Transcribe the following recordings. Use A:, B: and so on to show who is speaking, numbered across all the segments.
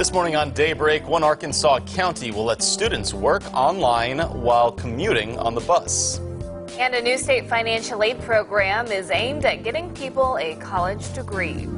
A: This morning on Daybreak, one Arkansas county will let students work online while commuting on the bus.
B: And a new state financial aid program is aimed at getting people a college degree.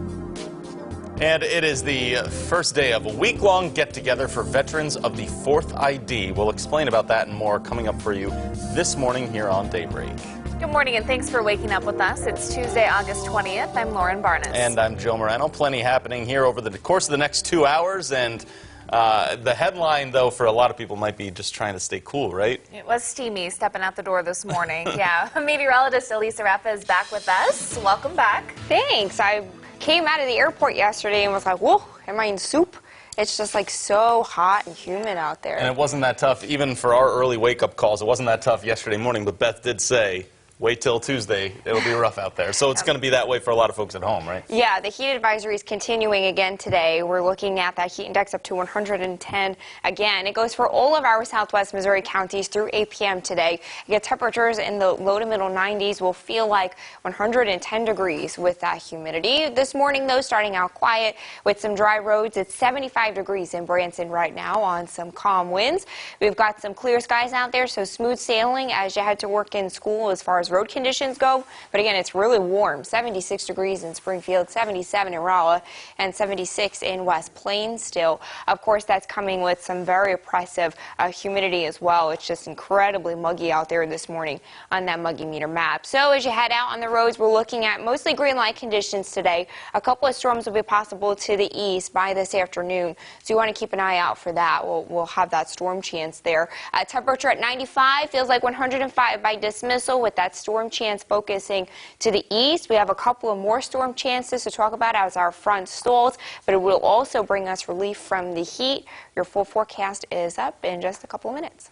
A: And it is the first day of a week-long get-together for veterans of the 4th ID. We'll explain about that and more coming up for you this morning here on Daybreak.
B: Good morning and thanks for waking up with us. It's Tuesday, August 20th. I'm Lauren Barnes.
A: And I'm Joe Moreno. Plenty happening here over the course of the next 2 hours. And the headline, though, for a lot of people might be just trying to stay cool, right?
B: It was steamy stepping out the door this morning. Yeah. Meteorologist Elisa Rappa is back with us. Welcome back.
C: Thanks. I came out of the airport yesterday and was like, whoa, am I in soup? It's just like so hot and humid out there.
A: And it wasn't that tough, even for our early wake-up calls. It wasn't that tough yesterday morning, but Beth did say, wait till Tuesday, it'll be rough out there. So it's going to be that way for a lot of folks at home, right?
C: Yeah, the heat advisory is continuing again today. We're looking at that heat index up to 110 again. It goes for all of our southwest Missouri counties through 8 p.m. today. You get temperatures in the low to middle 90s. Will feel like 110 degrees with that humidity. This morning, though, starting out quiet with some dry roads. It's 75 degrees in Branson right now on some calm winds. We've got some clear skies out there, so smooth sailing as you head to work in school as far as road conditions go. But again, it's really warm. 76 degrees in Springfield, 77 in Rolla, and 76 in West Plains still. Of course, that's coming with some very oppressive humidity as well. It's just incredibly muggy out there this morning on that muggy meter map. So as you head out on the roads, we're looking at mostly green light conditions today. A couple of storms will be possible to the east by this afternoon, so you want to keep an eye out for that. We'll have that storm chance there. Temperature at 95 feels like 105 by dismissal with that storm chance focusing to the east. We have a couple of more storm chances to talk about as our front stalls, but it will also bring us relief from the heat. Your full forecast is up in just a couple of minutes.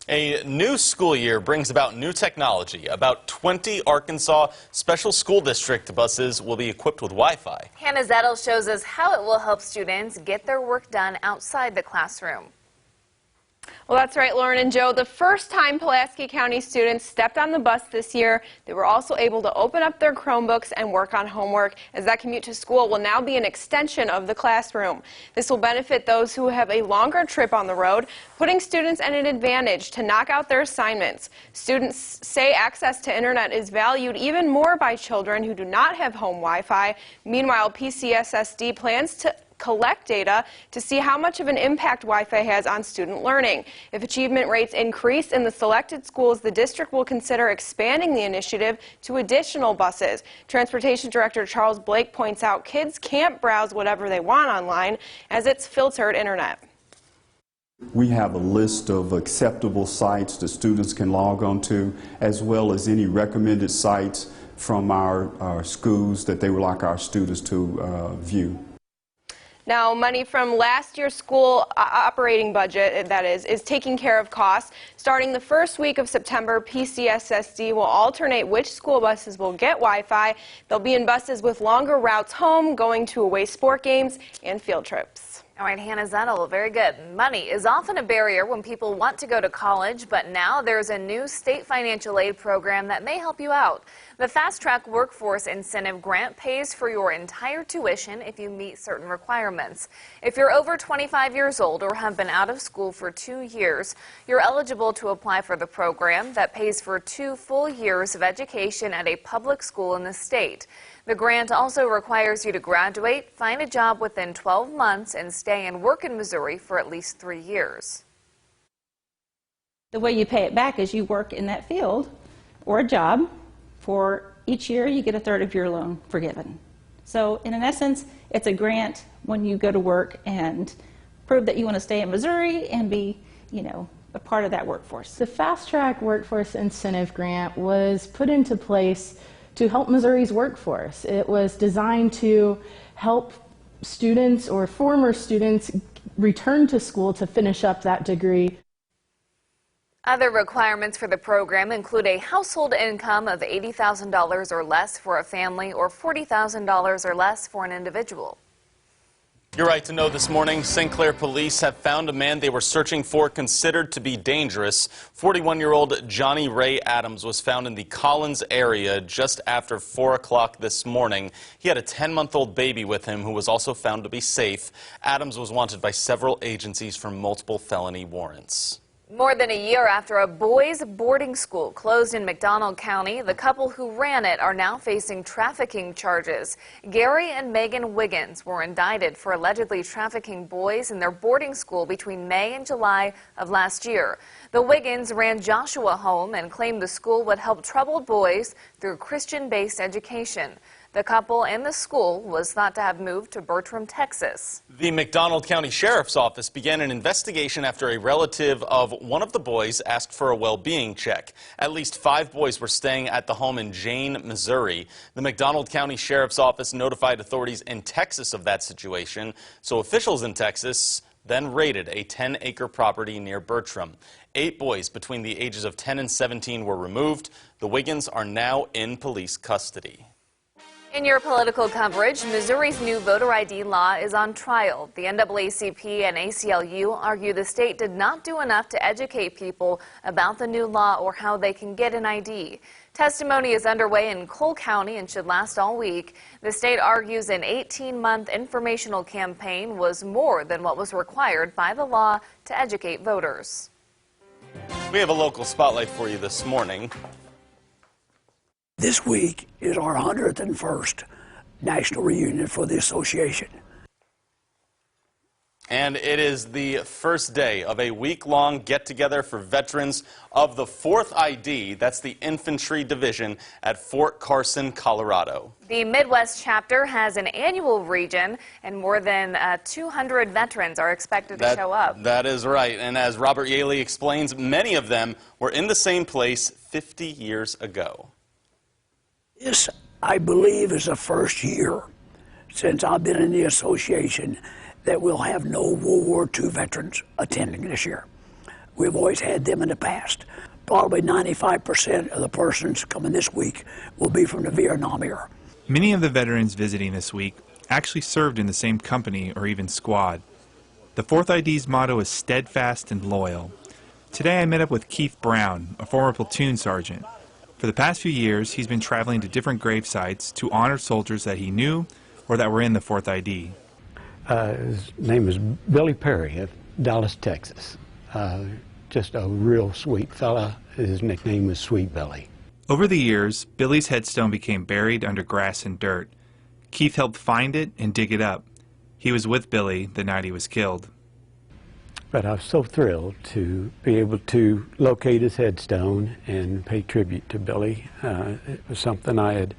A: A new school year brings about new technology. About 20 Arkansas Special School District buses will be equipped with Wi-Fi.
B: Hannah Zettel shows us how it will help students get their work done outside the classroom.
D: Well, that's right, Lauren and Joe. The first time Pulaski County students stepped on the bus this year, they were also able to open up their Chromebooks and work on homework, as that commute to school will now be an extension of the classroom. This will benefit those who have a longer trip on the road, putting students at an advantage to knock out their assignments. Students say access to internet is valued even more by children who do not have home Wi-Fi. Meanwhile, PCSSD plans to collect data to see how much of an impact Wi-Fi has on student learning. If achievement rates increase in the selected schools, the district will consider expanding the initiative to additional buses. Transportation Director Charles Blake points out kids can't browse whatever they want online as it's filtered internet.
E: We have a list of acceptable sites that students can log on to, as well as any recommended sites from our schools that they would like our students to view.
D: Now, money from last year's school operating budget, that is taking care of costs. Starting the first week of September, PCSSD will alternate which school buses will get Wi-Fi. They'll be in buses with longer routes home, going to away sport games and field trips.
B: All right, Hannah Zettel, very good. Money is often a barrier when people want to go to college, but now there's a new state financial aid program that may help you out. The FastTrack Workforce Incentive Grant pays for your entire tuition if you meet certain requirements. If you're over 25 years old or have been out of school for 2 years, you're eligible to apply for the program that pays for 2 full years of education at a public school in the state. The grant also requires you to graduate, find a job within 12 months, and stay and work in Missouri for at least 3 years.
F: The way you pay it back is you work in that field or a job. For each year, you get a third of your loan forgiven. So in essence, it's a grant when you go to work and prove that you want to stay in Missouri and be, a part of that workforce.
G: The FastTrack Workforce Incentive Grant was put into place to help Missouri's workforce. It was designed to help students or former students return to school to finish up that degree.
B: Other requirements for the program include a household income of $80,000 or less for a family or $40,000 or less for an individual.
A: You're right to know this morning, St. Clair police have found a man they were searching for considered to be dangerous. 41-year-old Johnny Ray Adams was found in the Collins area just after 4 o'clock this morning. He had a 10-month-old baby with him who was also found to be safe. Adams was wanted by several agencies for multiple felony warrants.
B: More than a year after a boys' boarding school closed in McDonald County, the couple who ran it are now facing trafficking charges. Gary and Megan Wiggins were indicted for allegedly trafficking boys in their boarding school between May and July of last year. The Wiggins ran Joshua Home and claimed the school would help troubled boys through Christian-based education. The couple and the school was thought to have moved to Bertram, Texas.
A: The McDonald County Sheriff's Office began an investigation after a relative of one of the boys asked for a well-being check. At least 5 boys were staying at the home in Jane, Missouri. The McDonald County Sheriff's Office notified authorities in Texas of that situation, so officials in Texas then raided a 10-acre property near Bertram. 8 boys between the ages of 10 and 17 were removed. The Wiggins are now in police custody.
B: In your political coverage, Missouri's new voter ID law is on trial. The NAACP and ACLU argue the state did not do enough to educate people about the new law or how they can get an ID. Testimony is underway in Cole County and should last all week. The state argues an 18-month informational campaign was more than what was required by the law to educate voters.
A: We have a local spotlight for you this morning.
H: This week is our 101st National Reunion for the Association.
A: And it is the first day of a week-long get-together for veterans of the 4th ID, that's the Infantry Division, at Fort Carson, Colorado.
B: The Midwest chapter has an annual region, and more than 200 veterans are expected to show up.
A: That is right, and as Robert Yaley explains, many of them were in the same place 50 years ago.
H: This, I believe, is the first year since I've been in the association that we'll have no World War II veterans attending this year. We've always had them in the past. Probably 95% of the persons coming this week will be from the Vietnam era.
I: Many of the veterans visiting this week actually served in the same company or even squad. The 4th ID's motto is steadfast and loyal. Today I met up with Keith Brown, a former platoon sergeant. For the past few years, he's been traveling to different grave sites to honor soldiers that he knew or that were in the 4th ID.
J: His name is Billy Perry of Dallas, Texas. Just a real sweet fella. His nickname was Sweet Billy.
I: Over the years, Billy's headstone became buried under grass and dirt. Keith helped find it and dig it up. He was with Billy the night he was killed.
J: But I was so thrilled to be able to locate his headstone and pay tribute to Billy. It was something I had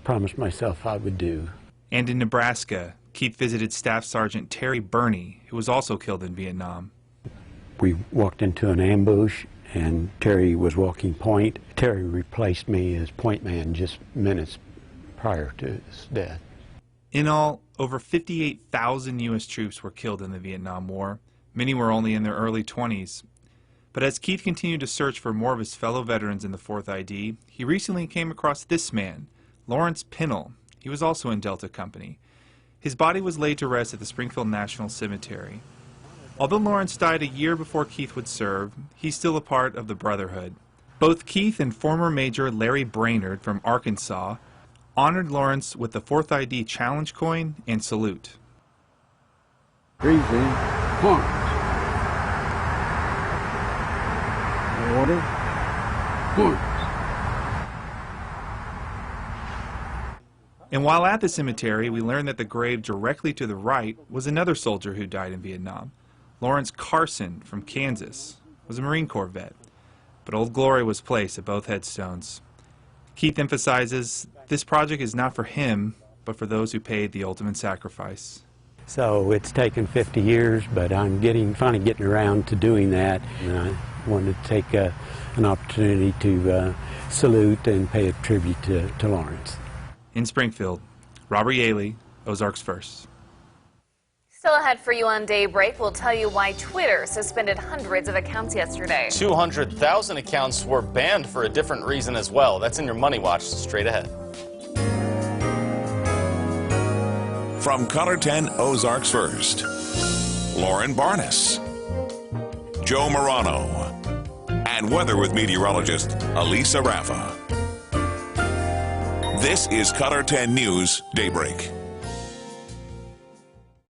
J: promised myself I would do.
I: And in Nebraska, Keith visited Staff Sergeant Terry Burney, who was also killed in Vietnam.
J: We walked into an ambush, and Terry was walking point. Terry replaced me as point man just minutes prior to his death.
I: In all, over 58,000 U.S. troops were killed in the Vietnam War. Many were only in their early 20s. But as Keith continued to search for more of his fellow veterans in the 4th ID, he recently came across this man, Lawrence Pinnell. He was also in Delta Company. His body was laid to rest at the Springfield National Cemetery. Although Lawrence died a year before Keith would serve, he's still a part of the Brotherhood. Both Keith and former Major Larry Brainerd from Arkansas honored Lawrence with the 4th ID challenge coin and salute.
J: Breathing, horns. Order, horns.
I: And while at the cemetery, we learned that the grave directly to the right was another soldier who died in Vietnam. Lawrence Carson from Kansas was a Marine Corps vet. But Old Glory was placed at both headstones. Keith emphasizes this project is not for him, but for those who paid the ultimate sacrifice.
J: So it's taken 50 years, but I'm finally getting around to doing that. And I wanted to take an opportunity to salute and pay a tribute to Lawrence.
I: In Springfield, Robert Yaley, Ozarks First.
B: Still ahead for you on Daybreak, we'll tell you why Twitter suspended hundreds of accounts yesterday.
A: 200,000 accounts were banned for a different reason as well. That's in your Money Watch straight ahead.
K: From Color 10 Ozarks First, Lauren Barnes, Joe Morano, and weather with meteorologist Elisa Raffa. This is Color 10 News Daybreak.